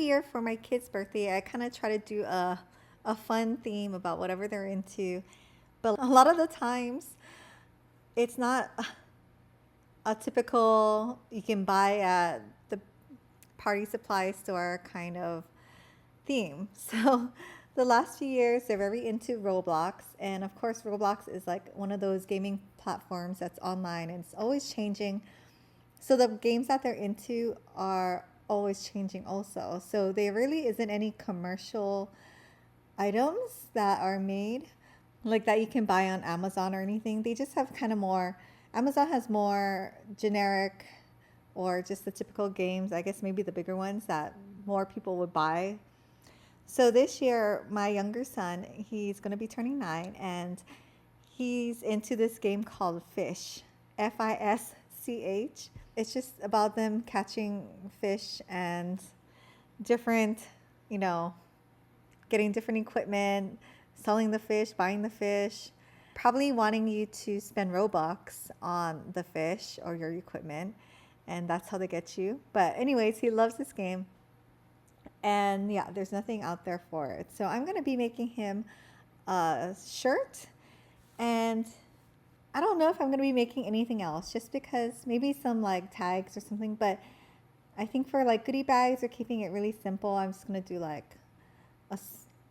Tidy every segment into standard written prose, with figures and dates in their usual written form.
year for my kids' birthday, I kind of try to do a fun theme about whatever they're into. But a lot of the times, it's not a typical you can buy at the party supply store kind of theme. So the last few years, they're very into Roblox. And of course, Roblox is like one of those gaming platforms that's online and it's always changing. So the games that they're into are always changing also. So there really isn't any commercial items that are made like that you can buy on Amazon or anything. They just have kind of more, Amazon has more generic or just the typical games, I guess maybe the bigger ones that more people would buy. So this year, my younger son, he's going to be turning 9 and he's into this game called Fish, Fisch. It's just about them catching fish and different, you know, getting different equipment, selling the fish, buying the fish, probably wanting you to spend Robux on the fish or your equipment. And that's how they get you. But anyways, he loves this game. And yeah, there's nothing out there for it. So I'm going to be making him a shirt. And I don't know if I'm going to be making anything else just because maybe some like tags or something. But I think for like goodie bags or keeping it really simple, I'm just going to do like a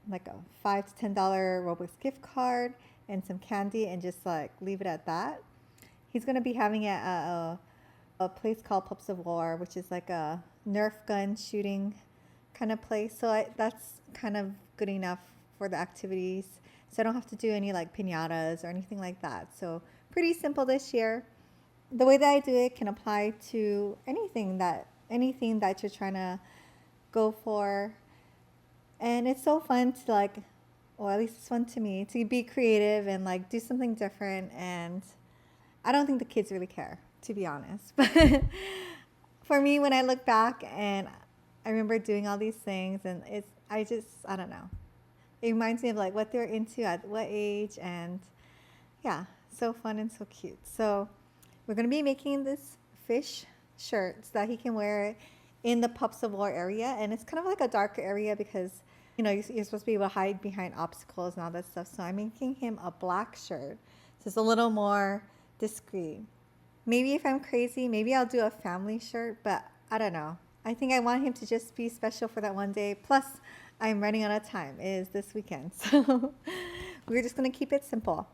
$5 to $10 Robux gift card and some candy and just like leave it at that. He's going to be having it at a place called Pups of War, which is like a Nerf gun shooting kind of place. So that's kind of good enough for the activities. So I don't have to do any like piñatas or anything like that. So pretty simple this year. The way that I do it can apply to anything that you're trying to go for. And it's so fun to like, well, at least it's fun to me to be creative and like do something different. And I don't think the kids really care, to be honest. But for me, when I look back and I remember doing all these things and I don't know. It reminds me of like what they're into at what age and yeah, so fun and so cute. So we're going to be making this fish shirt so that he can wear it in the Pups of War area. And it's kind of like a darker area because, you know, you're supposed to be able to hide behind obstacles and all that stuff. So I'm making him a black shirt. So it's a little more discreet. Maybe if I'm crazy, maybe I'll do a family shirt, but I don't know. I think I want him to just be special for that one day. Plus, I'm running out of time. It is this weekend. So we're just going to keep it simple.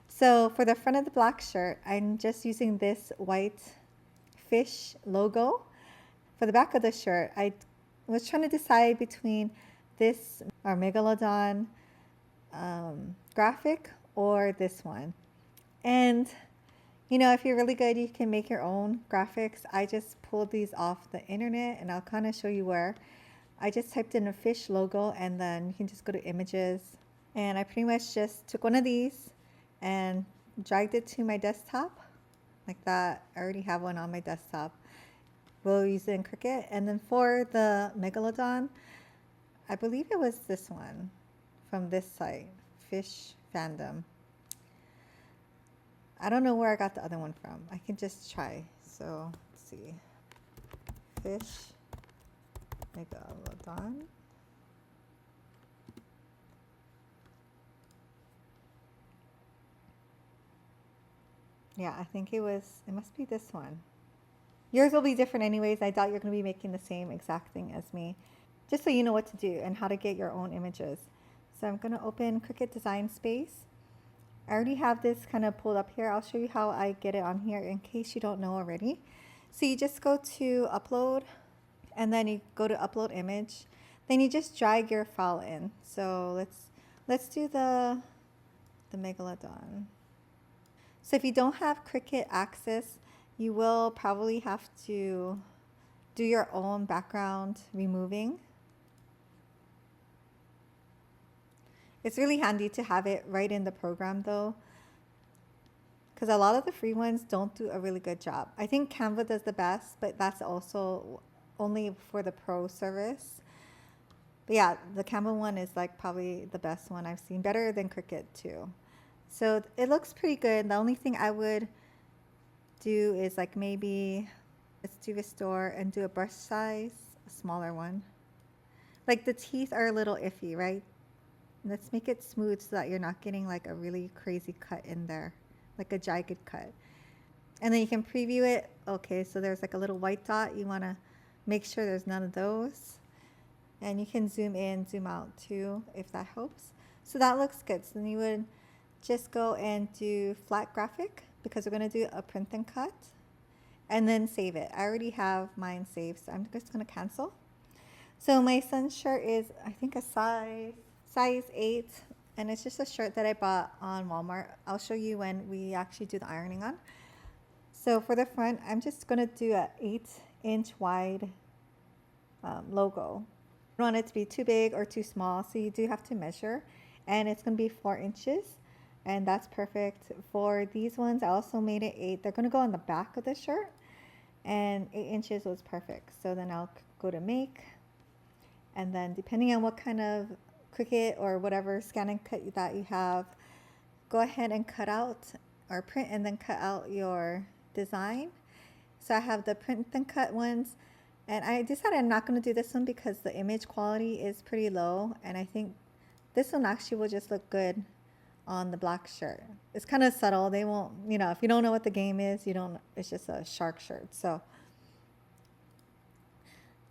So for the front of the black shirt, I'm just using this white fish logo. For the back of the shirt, I was trying to decide between this or Megalodon graphic or this one. And you know, if you're really good, you can make your own graphics. I just pulled these off the internet and I'll kind of show you where. I just typed in a fish logo and then you can just go to images. And I pretty much just took one of these and dragged it to my desktop like that. I already have one on my desktop. We'll use it in Cricut. And then for the Megalodon, I believe it was this one from this site, Fish Fandom. I don't know where I got the other one from. I can just try. So, let's see. Fish Megalodon. Yeah, I think it must be this one. Yours will be different anyways. I doubt you're going to be making the same exact thing as me. Just so you know what to do and how to get your own images. So I'm going to open Cricut Design Space. I already have this kind of pulled up here. I'll show you how I get it on here in case you don't know already. So you just go to upload and then you go to upload image. Then you just drag your file in. So let's do the Megalodon. So if you don't have Cricut access, you will probably have to do your own background removing. It's really handy to have it right in the program though, because a lot of the free ones don't do a really good job. I think Canva does the best, but that's also only for the pro service. But yeah, the Canva one is like probably the best one I've seen, better than Cricut too. So it looks pretty good. The only thing I would do is like maybe let's do restore and do a brush size, a smaller one. Like the teeth are a little iffy, right? Let's make it smooth so that you're not getting like a really crazy cut in there, like a jagged cut. And then you can preview it. Okay, so there's like a little white dot. You want to make sure there's none of those. And you can zoom in, zoom out too, if that helps. So that looks good. So then you would just go and do flat graphic because we're going to do a print and cut and then save it. I already have mine saved, so I'm just going to cancel. So my son's shirt is, I think, a size 8, and it's just a shirt that I bought on Walmart. I'll show you when we actually do the ironing on. So for the front, I'm just going to do a 8-inch wide logo. You don't want it to be too big or too small, so you do have to measure, and it's going to be 4 inches, and that's perfect. For these ones, I also made it 8. They're going to go on the back of the shirt, and 8 inches was perfect. So then I'll go to make, and then depending on what kind of Cricut or whatever scan and cut that you have, go ahead and cut out or print and then cut out your design. So I have the print and cut ones, and I decided I'm not going to do this one because the image quality is pretty low, and I think this one actually will just look good on the black shirt. It's kind of subtle. They won't, you know, if you don't know what the game is, you don't, it's just a shark shirt. So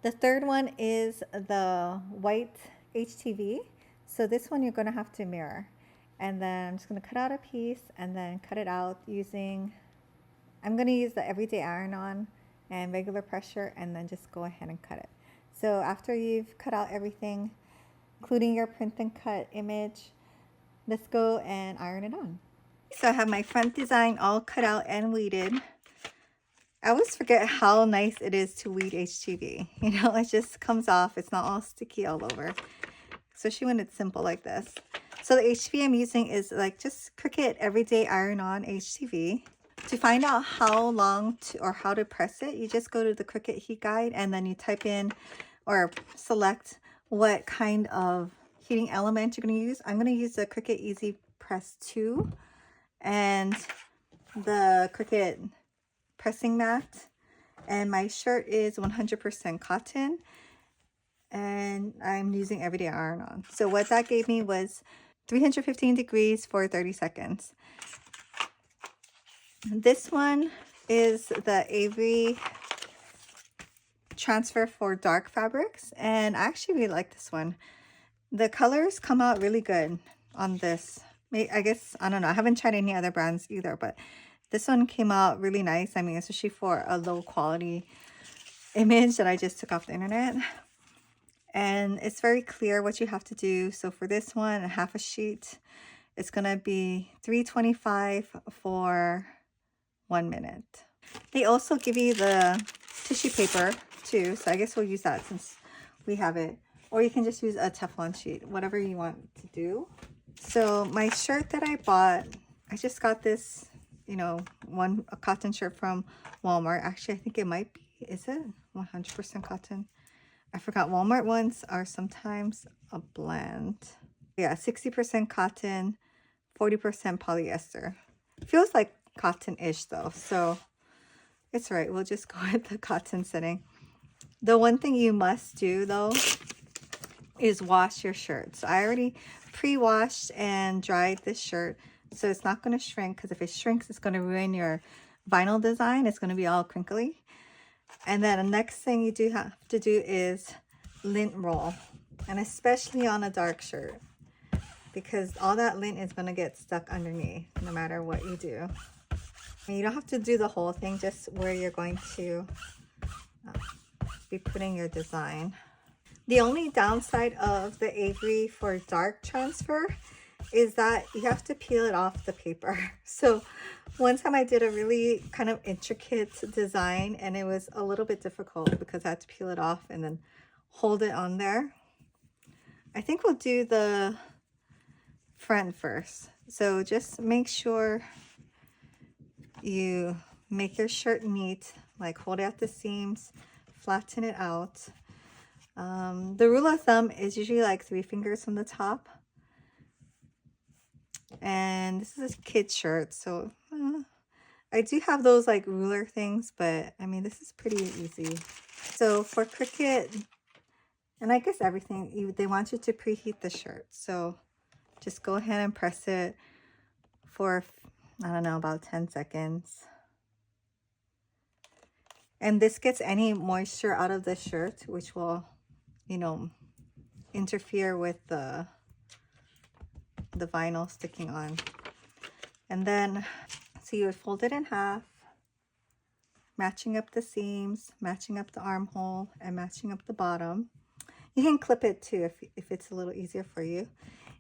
the third one is the white HTV. So this one you're going to have to mirror. And then I'm just going to cut out a piece and then cut it out using, I'm going to use the everyday iron-on and regular pressure, and then just go ahead and cut it. So after you've cut out everything, including your print and cut image, let's go and iron it on. So I have my front design all cut out and weeded. I always forget how nice it is to weed HTV. You know, it just comes off. It's not all sticky all over. Especially when it's simple like this. So the HTV I'm using is like just Cricut Everyday Iron-On HTV. To find out how long or how to press it, you just go to the Cricut heat guide and then you type in or select what kind of heating element you're going to use. I'm going to use the Cricut Easy Press 2 and the Cricut pressing mat, and my shirt is 100% cotton, and I'm using everyday iron-on. So what that gave me was 315 degrees for 30 seconds. This one is the Avery transfer for dark fabrics, and I actually really like this one. The colors come out really good on this. I guess, I don't know, I haven't tried any other brands either, but this one came out really nice. I mean, especially for a low quality image that I just took off the internet. And it's very clear what you have to do. So for this one, half a sheet, it's going to be $3.25 for 1 minute. They also give you the tissue paper too. So I guess we'll use that since we have it. Or you can just use a Teflon sheet, whatever you want to do. So my shirt that I bought, I just got this, you know, a cotton shirt from Walmart. Actually, I think it might be, is it 100% cotton? I forgot. Walmart ones are sometimes a blend. Yeah, 60% cotton, 40% polyester. Feels like cotton-ish though, so it's all right. We'll just go with the cotton setting. The one thing you must do though is wash your shirt. So I already pre-washed and dried this shirt, so it's not going to shrink, because if it shrinks, it's going to ruin your vinyl design. It's going to be all crinkly. And then the next thing you do have to do is lint roll, and especially on a dark shirt, because all that lint is going to get stuck underneath no matter what you do. And you don't have to do the whole thing, just where you're going to be putting your design. The only downside of the Avery for dark transfer is that you have to peel it off the paper. So one time I did a really kind of intricate design, and it was a little bit difficult because I had to peel it off and then hold it on there. I think we'll do the front first. So just make sure you make your shirt neat, like hold it at the seams, flatten it out. The rule of thumb is usually like 3 fingers from the top. And this is a kid's shirt, so I do have those like ruler things, but I mean, this is pretty easy. So for Cricut And I guess everything, they want you to preheat the shirt. So just go ahead and press it for, I don't know, about 10 seconds. And this gets any moisture out of the shirt, which will, you know, interfere with the vinyl sticking on. And then, so you would fold it in half, matching up the seams, matching up the armhole, and matching up the bottom. You can clip it too if it's a little easier for you.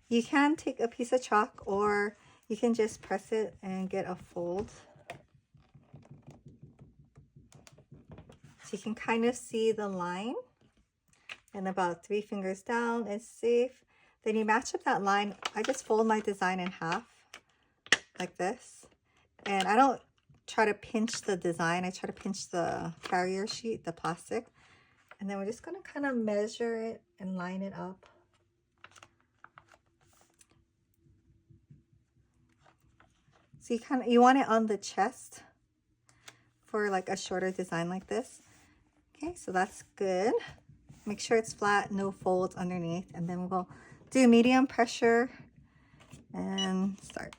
You can take a piece of chalk, or you can just press it and get a fold. So you can kind of see the line, and about 3 fingers down is safe. Then you match up that line. I just fold my design in half like this, and I don't try to pinch the design. I try to pinch the carrier sheet, the plastic, and then we're just going to kind of measure it and line it up. So you want it on the chest for like a shorter design like this. Okay, so that's good. Make sure it's flat, no folds underneath, and then we'll do medium pressure and start.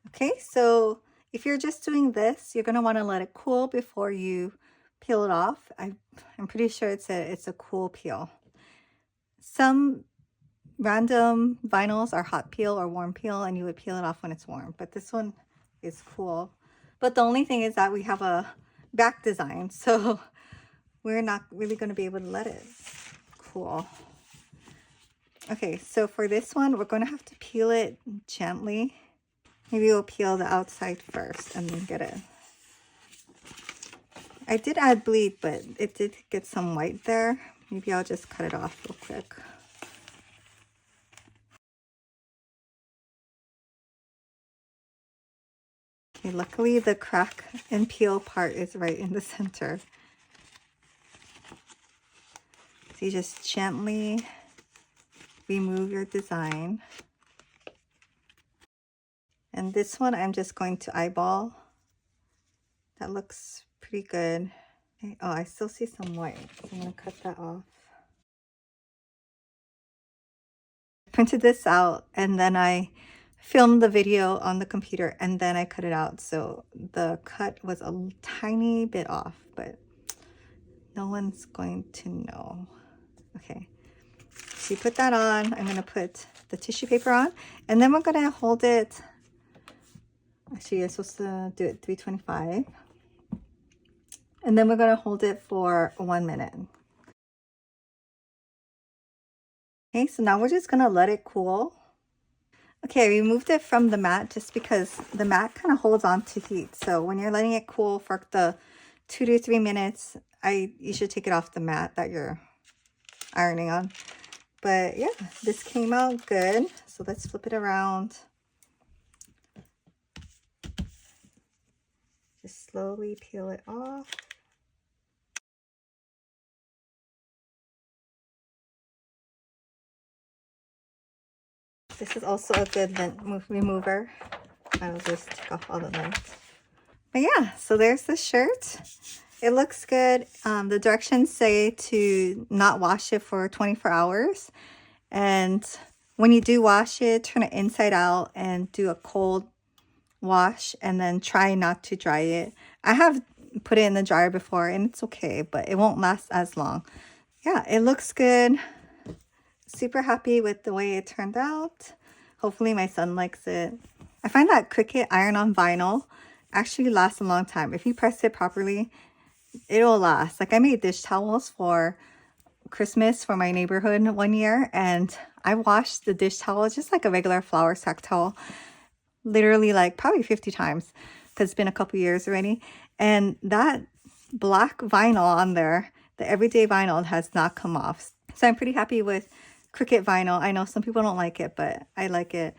Okay, so if you're just doing this, you're going to want to let it cool before you peel it off. I'm pretty sure it's a cool peel. Some random vinyls are hot peel or warm peel, and you would peel it off when it's warm, but this one is cool. But the only thing is that we have a back design, so we're not really going to be able to let it cool. Okay, so for this one, we're going to have to peel it gently. Maybe we'll peel the outside first and then get it. I did add bleed, but it did get some white there. Maybe I'll just cut it off real quick. Okay, luckily the crack and peel part is right in the center. So you just gently remove your design. And this one I'm just going to eyeball. That looks pretty good. Okay. Oh, I still see some white, so I'm going to cut that off. I printed this out and then I filmed the video on the computer and then I cut it out. So the cut was a tiny bit off, but no one's going to know. Okay. So you put that on. I'm going to put the tissue paper on, and then we're going to hold it. Actually, you're supposed to do it 325. And then we're going to hold it for 1 minute. Okay, so now we're just going to let it cool. Okay, I removed it from the mat just because the mat kind of holds on to heat. So when you're letting it cool for the 2 to 3 minutes, you should take it off the mat that you're ironing on. But yeah, this came out good. So let's flip it around. Just slowly peel it off. This is also a good lint remover. I'll just take off all the lint. But yeah, so there's the shirt. It looks good. The directions say to not wash it for 24 hours. And when you do wash it, turn it inside out and do a cold wash, and then try not to dry it. I have put it in the dryer before and it's okay, but it won't last as long. Yeah, it looks good. Super happy with the way it turned out. Hopefully my son likes it. I find that Cricut iron-on vinyl actually lasts a long time. If you press it properly, it'll last. Like I made dish towels for Christmas for my neighborhood 1 year, and I washed the dish towel just like a regular flour sack towel, literally like probably 50 times because it's been a couple years already. And that black vinyl on there, the everyday vinyl, has not come off. So I'm pretty happy with Cricut vinyl. I know some people don't like it, but I like it.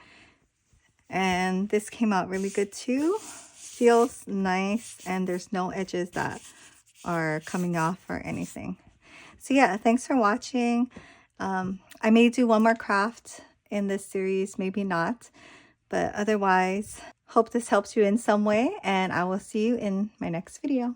And this came out really good too. Feels nice, and there's no edges that are coming off or anything. So yeah, thanks for watching. I may do one more craft in this series, maybe not, but otherwise, Hope this helps you in some way, and I will see you in my next video.